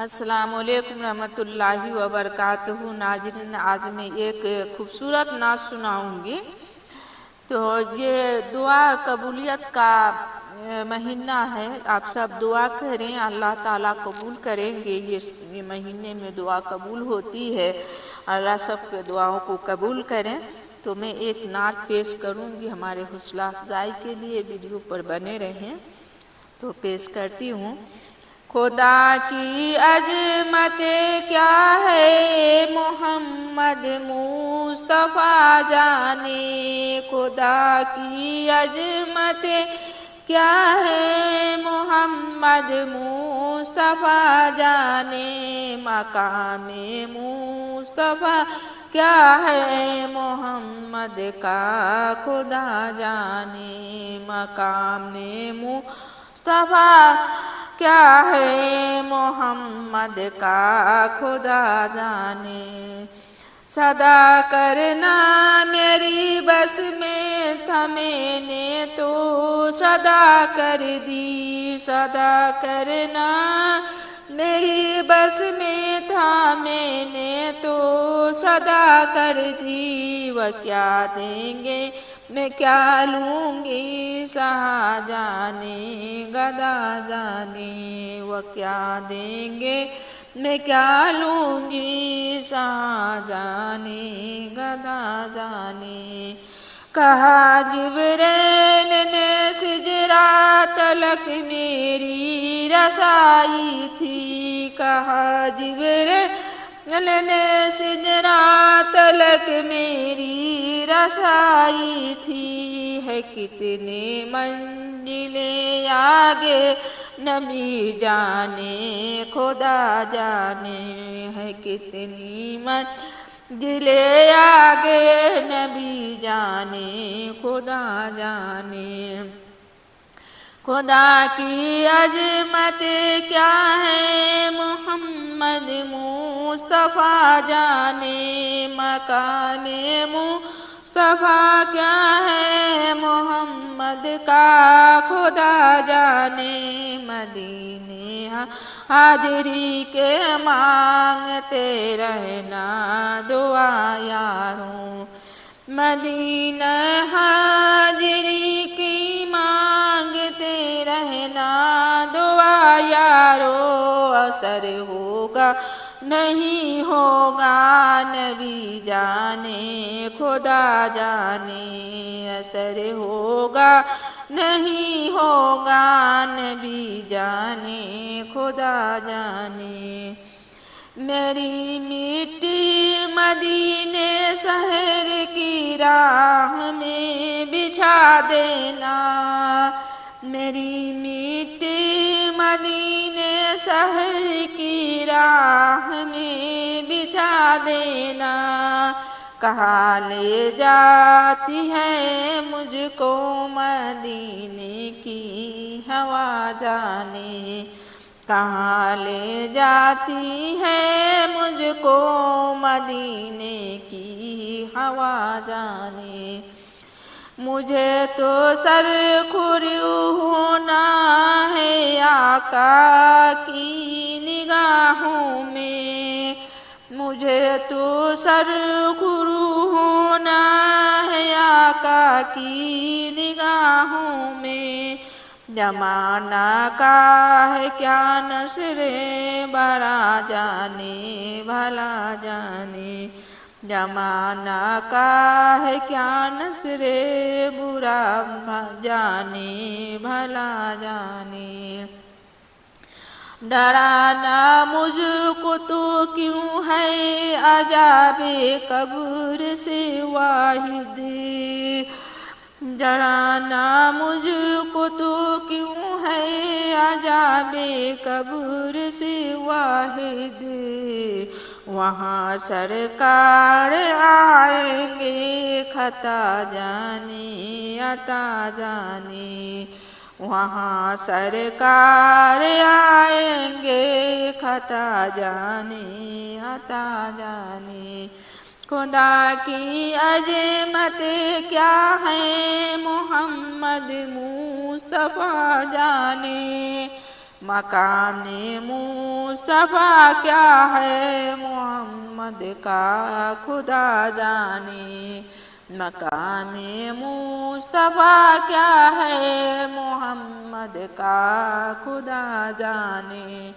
السلام علیکم رحمۃ اللہ وبرکاتہ۔ ناظرین، آج میں ایک خوبصورت نعت سناؤں گی۔ تو یہ دعا قبولیت کا مہینہ ہے، آپ سب دعا کریں، اللہ تعالیٰ قبول کریں گے۔ یہ مہینے میں دعا قبول ہوتی ہے، اللہ سب کے دعاؤں کو قبول کریں۔ تو میں ایک نعت پیش کروں گی ہمارے حوصلہ افزائی کے لیے، ویڈیو پر بنے رہیں۔ تو پیش کرتی ہوں۔ خدا کی عظمت کیا ہے محمد مصطفیٰ جانے، خدا کی عظمت کیا ہے محمد مصطفیٰ جانے، مقام مصطفیٰ کیا ہے محمد کا خدا جانے، مقام مصطفیٰ کیا ہے محمد کا خدا جانے۔ صدا کرنا میری بس میں تھا، میں نے تو صدا کر دی، صدا کرنا میری بس میں تھا، میں نے تو صدا کر دی۔ وہ کیا دیں گے میں کیا لوں گی، سہا جانے گدا جانے، وہ کیا دیں گے میں کیا لوں گی، سہا جانے گدا جانے۔ کہا جبریل نے سجرات تلک میری رسائی تھی، کہا جبریل نے سجرات تلک میری رسائی تھی، ہے کتنے منزلیں آگے نبی جانے خدا جانے، ہے کتنی منزلیں آگے نبی جانے خدا جانے۔ خدا کی عظمت کیا ہے محمد مصطفیٰ جانے، مقام مصطفیٰ کیا ہے محمد کا خدا جانے۔ مدینے حاضری کے مانگتے رہنا دعا یاروں، مدینہ حاضری کی مانگتے رہنا دعا یارو، اثر ہوگا نہیں ہوگا نبی جانے خدا جانے، اثر ہوگا نہیں ہوگا نبی جانے خدا جانے۔ میری مٹی مدینے شہر کی راہ میں بچھا دینا، میری مٹی مدینے شہر کی راہ میں بچھا دینا۔ کہاں لے جاتی ہے مجھ کو مدینے کی ہوا جانے، کہاں لے جاتی ہے مجھ کو مدینے کی ہوا جانے۔ مجھے تو سرخرو ہونا ہے آقا کی نگاہوں میں، مجھے تو سرخرو ہونا ہے آقا کی نگاہوں میں۔ زمانہ کا ہے کیا نصر برا جانے بھلا جانے، زمانہ کا ہے کیا نصر برا جانے بھلا جانے۔ ڈرانا مجھ کو تو کیوں ہے عذاب قبر سے واحد، ڈرانا مجھ کو تو کیوں ہے عذاب قبر سے واحد، وہاں سرکار آئیں گے خطا جانے عطا جانے، وہاں سرکار آئیں گے خطا جانے عطا جانے۔ خدا کی عظمت کیا ہے محمد مصطفیٰ جانے، مقام مصطفیٰ کیا ہے محمد کا خدا جانے، مقام مصطفیٰ کیا ہے محمد کا خدا جانے۔